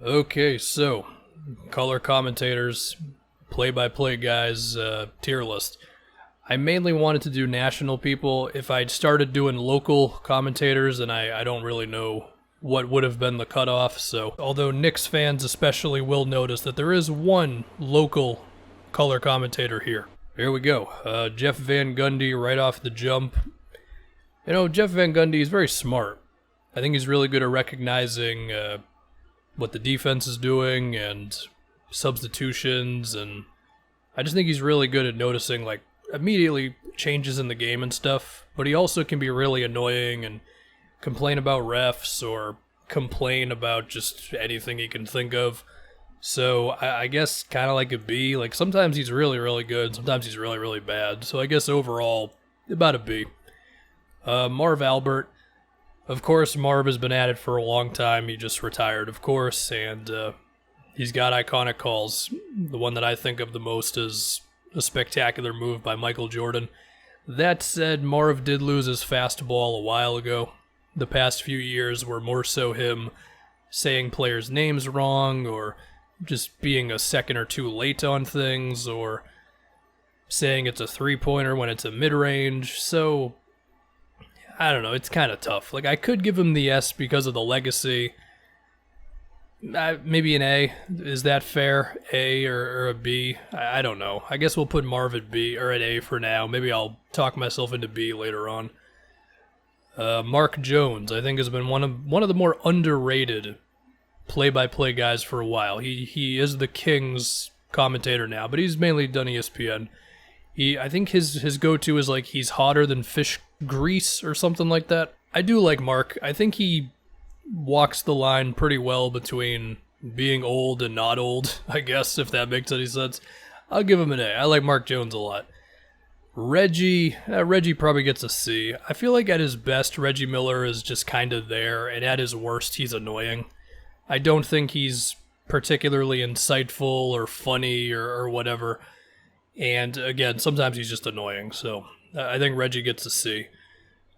Okay, so color commentators, play-by-play guys, tier list. I mainly wanted to do national people. If I'd started doing local commentators, and I don't really know what would have been the cutoff, so although Knicks fans especially will notice that there is one local color commentator here. Here we go. Jeff Van Gundy right off the jump. You know, Jeff Van Gundy is very smart. I think he's really good at recognizing what the defense is doing and substitutions, and I just think he's really good at noticing like immediately changes in the game and stuff, but he also can be really annoying and complain about refs or complain about just anything he can think of. So I guess kind of like a B. Like sometimes he's really, really good, sometimes he's really, really bad. So I guess overall about a B. Marv Albert. Of course, Marv has been at it for a long time. He just retired, of course, and he's got iconic calls. The one that I think of the most is a spectacular move by Michael Jordan. That said, Marv did lose his fastball a while ago. The past few years were more so him saying players' names wrong, or just being a second or two late on things, or saying it's a three-pointer when it's a mid-range. So I don't know, it's kind of tough. Like, I could give him the S because of the legacy. Maybe an A. Is that fair? A or a B? I don't know. I guess we'll put Marv at B or at A for now. Maybe I'll talk myself into B later on. Mark Jones, I think, has been one of the more underrated play-by-play guys for a while. He is the Kings commentator now, but he's mainly done ESPN. I think his go-to is like he's hotter than fish grease or something like that. I do like Mark. I think he walks the line pretty well between being old and not old, I guess, if that makes any sense. I'll give him an A. I like Mark Jones a lot. Reggie probably gets a C. I feel like at his best, Reggie Miller is just kind of there, and at his worst, he's annoying. I don't think he's particularly insightful or funny or whatever. And again, sometimes he's just annoying, so I think Reggie gets a C.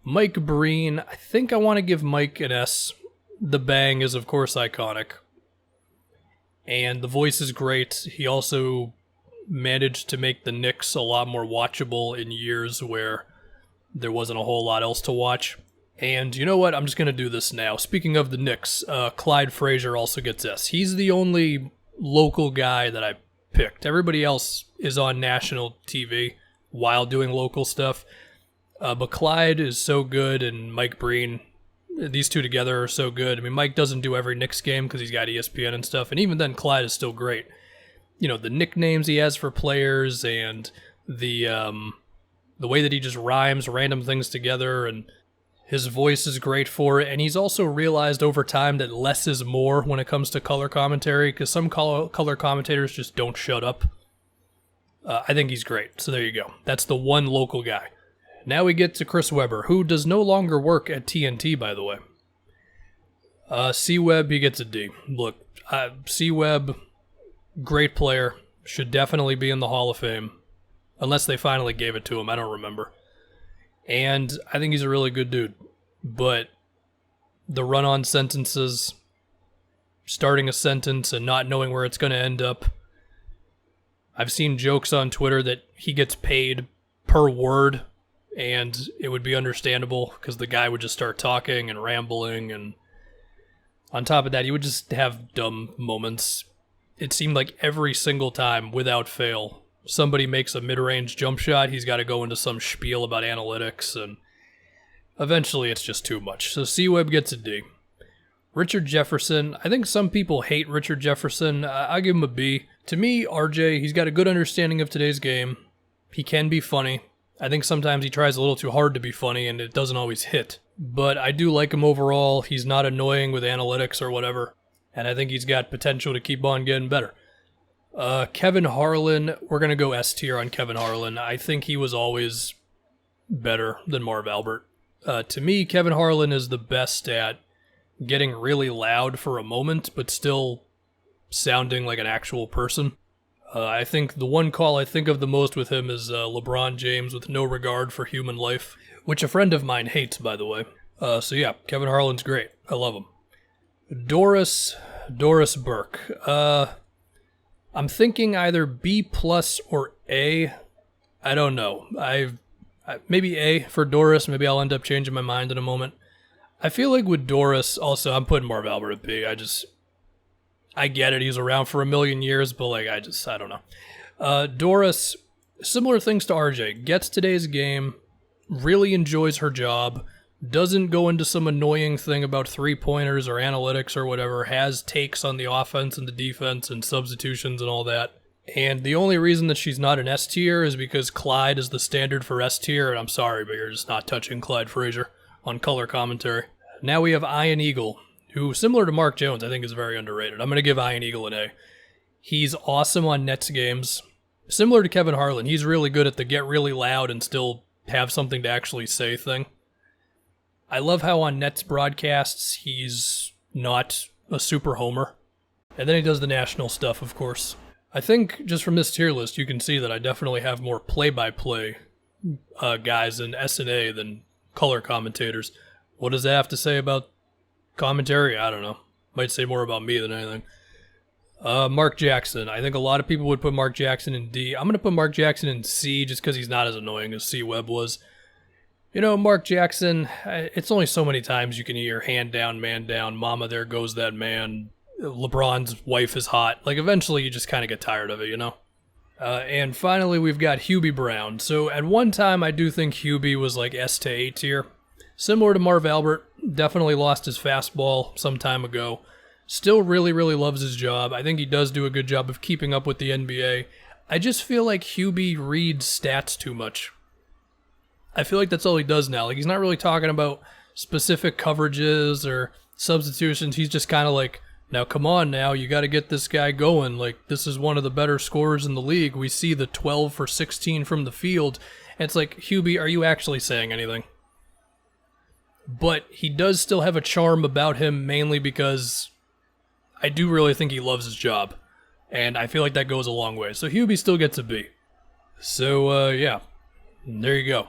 Mike Breen, I think I want to give Mike an S. The bang is, of course, iconic. And the voice is great. He also managed to make the Knicks a lot more watchable in years where there wasn't a whole lot else to watch. And you know what? I'm just going to do this now. Speaking of the Knicks, Clyde Frazier also gets S. He's the only local guy that I picked. Everybody else is on national TV while doing local stuff. But Clyde is so good, and Mike Breen, these two together are so good. I mean, Mike doesn't do every Knicks game because he's got ESPN and stuff, and even then, Clyde is still great. You know, the nicknames he has for players and the way that he just rhymes random things together, and his voice is great for it. And he's also realized over time that less is more when it comes to color commentary, because some color commentators just don't shut up. I think he's great. So there you go. That's the one local guy. Now we get to Chris Webber, who does no longer work at TNT, by the way. C-Web, he gets a D. Look, C-Web, great player, should definitely be in the Hall of Fame. Unless they finally gave it to him, I don't remember. And I think he's a really good dude. But the run-on sentences, starting a sentence and not knowing where it's going to end up. I've seen jokes on Twitter that he gets paid per word, and it would be understandable because the guy would just start talking and rambling, and on top of that, he would just have dumb moments. It seemed like every single time, without fail, somebody makes a mid-range jump shot, he's got to go into some spiel about analytics, and eventually it's just too much. So C-Web gets a D. Richard Jefferson, I think some people hate Richard Jefferson. I give him a B. To me, RJ, he's got a good understanding of today's game. He can be funny. I think sometimes he tries a little too hard to be funny, and it doesn't always hit. But I do like him overall. He's not annoying with analytics or whatever. And I think he's got potential to keep on getting better. Kevin Harlan, we're going to go S tier on Kevin Harlan. I think he was always better than Marv Albert. To me, Kevin Harlan is the best at getting really loud for a moment, but still sounding like an actual person. I think the one call I think of the most with him is LeBron James with no regard for human life, which a friend of mine hates, by the way. So yeah, Kevin Harlan's great. I love him. Doris, Doris Burke. I'm thinking either B plus or A. I don't know. Maybe A for Doris. Maybe I'll end up changing my mind in a moment. I feel like with Doris, also, I'm putting Marv Albert at B. I get it. He's around for a million years, but like, I don't know. Doris, similar things to RJ. Gets today's game, really enjoys her job, doesn't go into some annoying thing about three-pointers or analytics or whatever, has takes on the offense and the defense and substitutions and all that. And the only reason that she's not an S tier is because Clyde is the standard for S tier, and I'm sorry, but you're just not touching Clyde Frazier on color commentary. Now we have Ian Eagle, who, similar to Mark Jones, I think is very underrated. I'm going to give Ian Eagle an A. He's awesome on Nets games. Similar to Kevin Harlan, he's really good at the get really loud and still have something to actually say thing. I love how on Nets broadcasts, he's not a super homer. And then he does the national stuff, of course. I think just from this tier list, you can see that I definitely have more play-by-play guys in S&A than color commentators. What does that have to say about commentary? I don't know. Might say more about me than anything. Mark Jackson. I think a lot of people would put Mark Jackson in D. I'm going to put Mark Jackson in C just because he's not as annoying as C. Webb was. You know, Mark Jackson, it's only so many times you can hear hand down, man down, mama, there goes that man, LeBron's wife is hot. Like, eventually you just kind of get tired of it, you know? And finally, we've got Hubie Brown. So at one time, I do think Hubie was like S to A tier. Similar to Marv Albert, definitely lost his fastball some time ago. Still really, really loves his job. I think he does do a good job of keeping up with the NBA. I just feel like Hubie reads stats too much. I feel like that's all he does now. Like, he's not really talking about specific coverages or substitutions. He's just kind of like, now come on now, you got to get this guy going. Like, this is one of the better scorers in the league. We see the 12 for 16 from the field. And it's like, Hubie, are you actually saying anything? But he does still have a charm about him, mainly because I do really think he loves his job. And I feel like that goes a long way. So Hubie still gets a B. So, yeah, there you go.